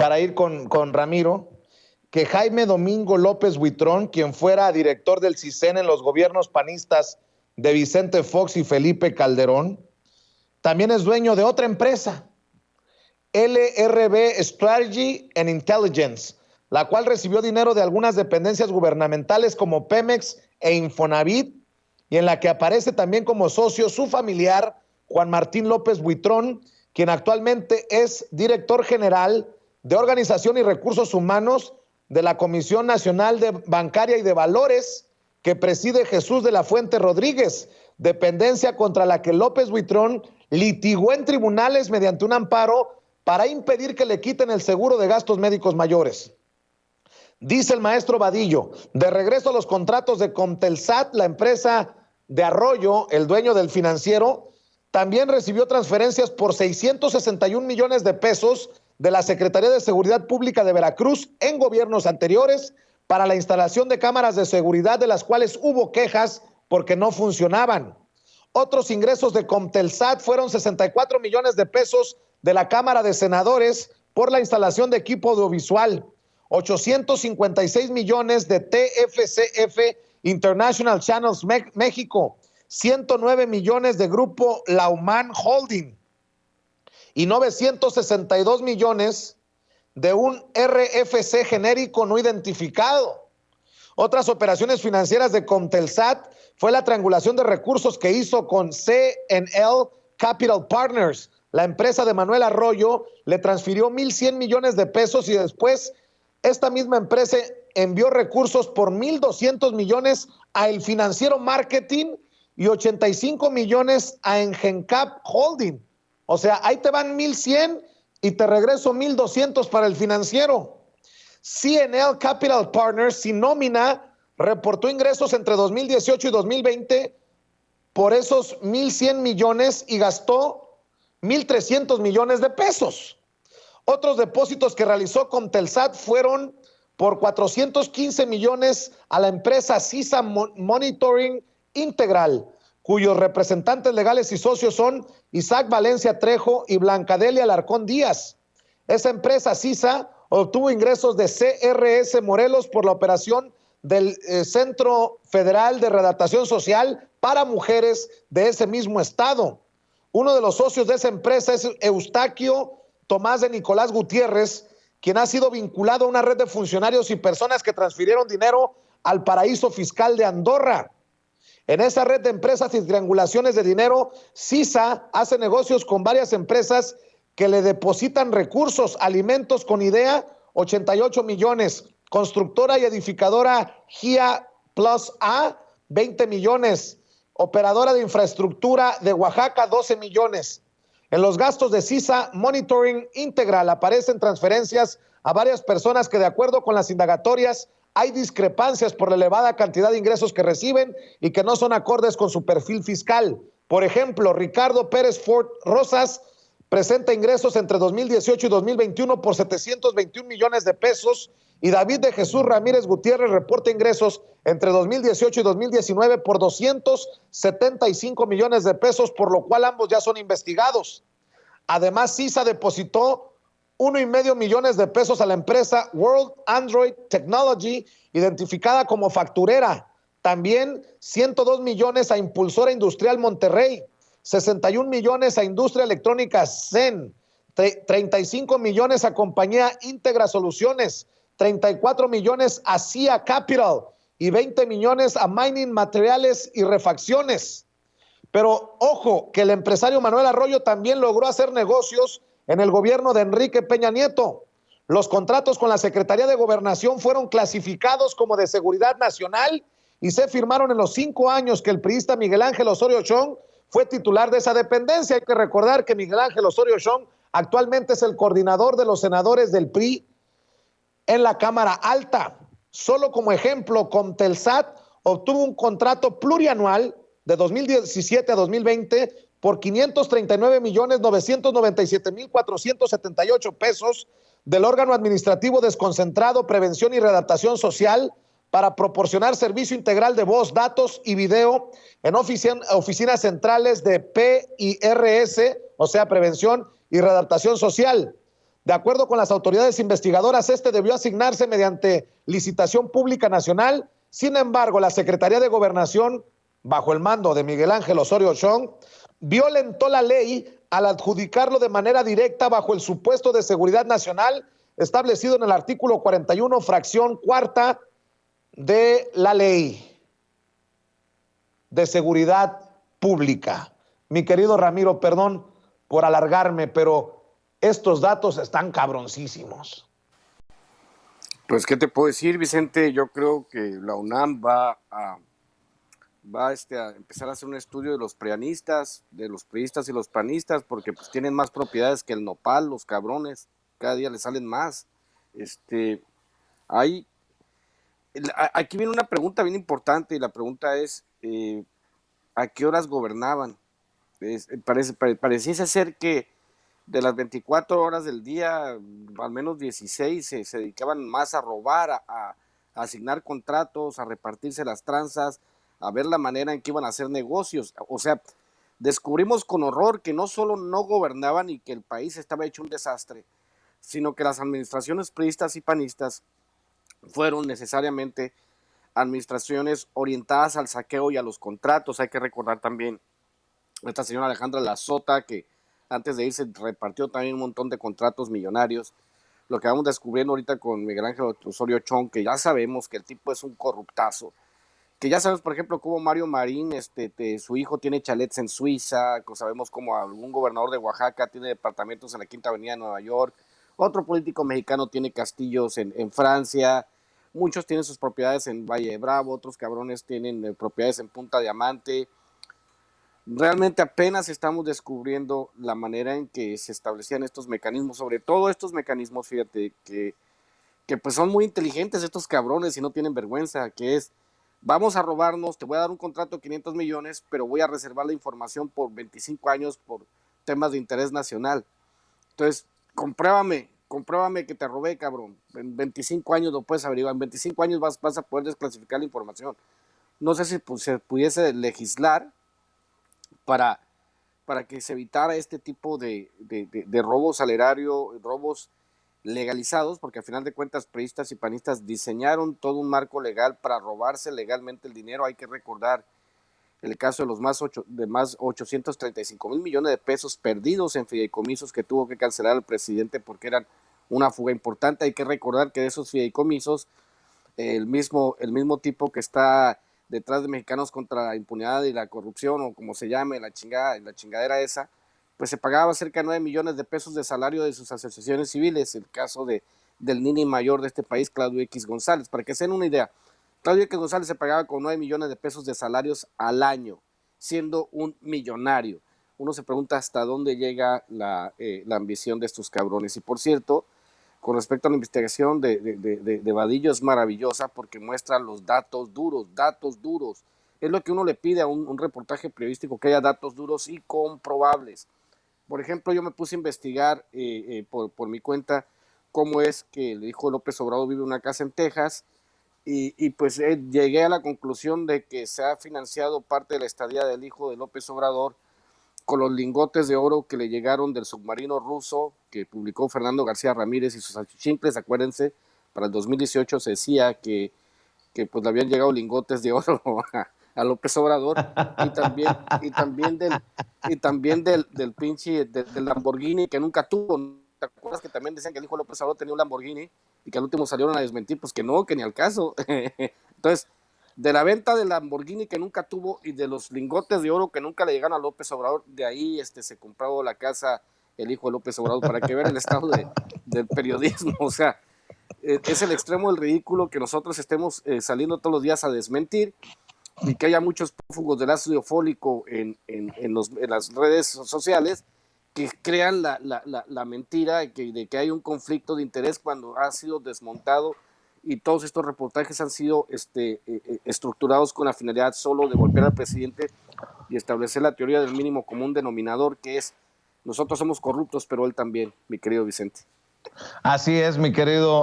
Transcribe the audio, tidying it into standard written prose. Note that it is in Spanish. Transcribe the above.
para ir con Ramiro, que Jaime Domingo López Buitrón, quien fuera director del CISEN en los gobiernos panistas de Vicente Fox y Felipe Calderón, también es dueño de otra empresa, LRB Strategy and Intelligence, la cual recibió dinero de algunas dependencias gubernamentales como Pemex e Infonavit, y en la que aparece también como socio su familiar, Juan Martín López Buitrón, quien actualmente es director general de Organización y Recursos Humanos de la Comisión Nacional de Bancaria y de Valores, que preside Jesús de la Fuente Rodríguez, dependencia contra la que López Buitrón litigó en tribunales mediante un amparo para impedir que le quiten el seguro de gastos médicos mayores. Dice el maestro Vadillo, de regreso a los contratos de Comtelsat, la empresa de Arroyo, el dueño del financiero, también recibió transferencias por 661 millones de pesos de la Secretaría de Seguridad Pública de Veracruz en gobiernos anteriores para la instalación de cámaras de seguridad, de las cuales hubo quejas porque no funcionaban. Otros ingresos de Comtelsat fueron 64 millones de pesos de la Cámara de Senadores por la instalación de equipo audiovisual, 856 millones de TFCF International Channels México, 109 millones de Grupo Lauman Holding y 962 millones de un RFC genérico no identificado. Otras operaciones financieras de Comtelsat fue la triangulación de recursos que hizo con CNL Capital Partners. La empresa de Manuel Arroyo le transfirió 1,100 millones de pesos y después esta misma empresa envió recursos por 1,200 millones a El Financiero Marketing y 85 millones a Engencap Holding. O sea, ahí te van 1,100 y te regreso 1,200 para El Financiero. CNL Capital Partners, sin nómina, reportó ingresos entre 2018 y 2020 por esos 1,100 millones y gastó 1,300 millones de pesos. Otros depósitos que realizó Comtelsat fueron por 415 millones a la empresa CISA Monitoring Integral, cuyos representantes legales y socios son Isaac Valencia Trejo y Blancadelia Alarcón Díaz. Esa empresa CISA obtuvo ingresos de CRS Morelos por la operación del Centro Federal de Redactación Social para Mujeres de ese mismo estado. Uno de los socios de esa empresa es Eustaquio Tomás de Nicolás Gutiérrez, quien ha sido vinculado a una red de funcionarios y personas que transfirieron dinero al paraíso fiscal de Andorra. En esa red de empresas y triangulaciones de dinero, CISA hace negocios con varias empresas que le depositan recursos, alimentos con idea, 88 millones, constructora y edificadora GIA Plus A, 20 millones, operadora de infraestructura de Oaxaca, 12 millones. En los gastos de CISA Monitoring Integral aparecen transferencias a varias personas que, de acuerdo con las indagatorias, hay discrepancias por la elevada cantidad de ingresos que reciben y que no son acordes con su perfil fiscal. Por ejemplo, Ricardo Pérez Ford Rosas presenta ingresos entre 2018 y 2021 por 721 millones de pesos y David de Jesús Ramírez Gutiérrez reporta ingresos entre 2018 y 2019 por 275 millones de pesos, por lo cual ambos ya son investigados. Además, CISA depositó 1,5 millones de pesos a la empresa World Android Technology, identificada como facturera. También 102 millones a Impulsora Industrial Monterrey, 61 millones a Industria Electrónica Zen, 35 millones a Compañía Íntegra Soluciones, 34 millones a CIA Capital y 20 millones a Mining Materiales y Refacciones. Pero ojo, que el empresario Manuel Arroyo también logró hacer negocios en el gobierno de Enrique Peña Nieto. Los contratos con la Secretaría de Gobernación fueron clasificados como de seguridad nacional y se firmaron en los 5 años que el priista Miguel Ángel Osorio Chong fue titular de esa dependencia. Hay que recordar que Miguel Ángel Osorio Chong actualmente es el coordinador de los senadores del PRI en la Cámara Alta. Solo como ejemplo, Comtelsat obtuvo un contrato plurianual de 2017 a 2020 por 539,997,478 pesos del órgano administrativo desconcentrado Prevención y Redactación Social para proporcionar servicio integral de voz, datos y video en oficinas centrales de PIRS, o sea, Prevención y Redactación Social. De acuerdo con las autoridades investigadoras, este debió asignarse mediante licitación pública nacional. Sin embargo, la Secretaría de Gobernación, bajo el mando de Miguel Ángel Osorio Chong, violentó la ley al adjudicarlo de manera directa bajo el supuesto de seguridad nacional establecido en el artículo 41, fracción cuarta de la ley de seguridad pública. Mi querido Ramiro, perdón por alargarme, pero estos datos están cabroncísimos. Pues, ¿qué te puedo decir, Vicente? Yo creo que la UNAM va a empezar a hacer un estudio de los prianistas, de los priistas y los panistas, porque pues tienen más propiedades que el nopal, los cabrones, cada día les salen más. Aquí viene una pregunta bien importante, y la pregunta es, ¿a qué horas gobernaban? Pareciese ser que de las 24 horas del día, al menos 16 se dedicaban más a robar, a asignar contratos, a repartirse las tranzas, a ver la manera en que iban a hacer negocios. O sea, descubrimos con horror que no solo no gobernaban y que el país estaba hecho un desastre, sino que las administraciones priistas y panistas fueron necesariamente administraciones orientadas al saqueo y a los contratos. Hay que recordar también a esta señora Alejandra Lazota, que antes de irse repartió también un montón de contratos millonarios. Lo que vamos descubriendo ahorita con Miguel Ángel Osorio Chong, que ya sabemos que el tipo es un corruptazo, que ya sabemos, por ejemplo, cómo Mario Marín, su hijo tiene chalets en Suiza, sabemos cómo algún gobernador de Oaxaca tiene departamentos en la Quinta Avenida de Nueva York, otro político mexicano tiene castillos en Francia, muchos tienen sus propiedades en Valle de Bravo, otros cabrones tienen propiedades en Punta Diamante. Realmente apenas estamos descubriendo la manera en que se establecían estos mecanismos, sobre todo estos mecanismos, fíjate, que pues son muy inteligentes estos cabrones y no tienen vergüenza, que es, vamos a robarnos, te voy a dar un contrato de 500 millones, pero voy a reservar la información por 25 años por temas de interés nacional. Entonces, compruébame que te robé, cabrón. En 25 años lo puedes averiguar, en 25 años vas a poder desclasificar la información. No sé si pues, se pudiese legislar para que se evitara este tipo de robos al erario, robos legalizados, porque al final de cuentas priistas y panistas diseñaron todo un marco legal para robarse legalmente el dinero. Hay que recordar el caso de los más 835 mil millones de pesos perdidos en fideicomisos que tuvo que cancelar el presidente porque eran una fuga importante. Hay que recordar que de esos fideicomisos, el mismo tipo que está detrás de Mexicanos contra la Impunidad y la Corrupción, o como se llame, la chingadera esa, pues se pagaba cerca de 9 millones de pesos de salario de sus asociaciones civiles. El caso del Nini mayor de este país, Claudio X González. Para que se den una idea, Claudio X González se pagaba con 9 millones de pesos de salarios al año, siendo un millonario. Uno se pregunta hasta dónde llega la ambición de estos cabrones. Y por cierto, con respecto a la investigación de Vadillo, es maravillosa porque muestra los datos duros. Es lo que uno le pide a un reportaje periodístico, que haya datos duros y comprobables. Por ejemplo, yo me puse a investigar por mi cuenta cómo es que el hijo de López Obrador vive en una casa en Texas, y pues llegué a la conclusión de que se ha financiado parte de la estadía del hijo de López Obrador con los lingotes de oro que le llegaron del submarino ruso que publicó Fernando García Ramírez y sus achichincles. Acuérdense, para el 2018 se decía que pues le habían llegado lingotes de oro a López Obrador, y también del pinche del Lamborghini que nunca tuvo. ¿Te acuerdas que también decían que el hijo de López Obrador tenía un Lamborghini y que al último salieron a desmentir? Pues que no, que ni al caso. Entonces, de la venta del Lamborghini que nunca tuvo y de los lingotes de oro que nunca le llegaron a López Obrador, de ahí se compró la casa el hijo de López Obrador, para que vean el estado del periodismo. O sea, es el extremo del ridículo que nosotros estemos saliendo todos los días a desmentir, y que haya muchos prófugos del ácido fólico en las redes sociales que crean la mentira de que hay un conflicto de interés cuando ha sido desmontado, y todos estos reportajes han sido estructurados con la finalidad solo de golpear al presidente y establecer la teoría del mínimo común denominador, que es: nosotros somos corruptos, pero él también, mi querido Vicente. Así es, mi querido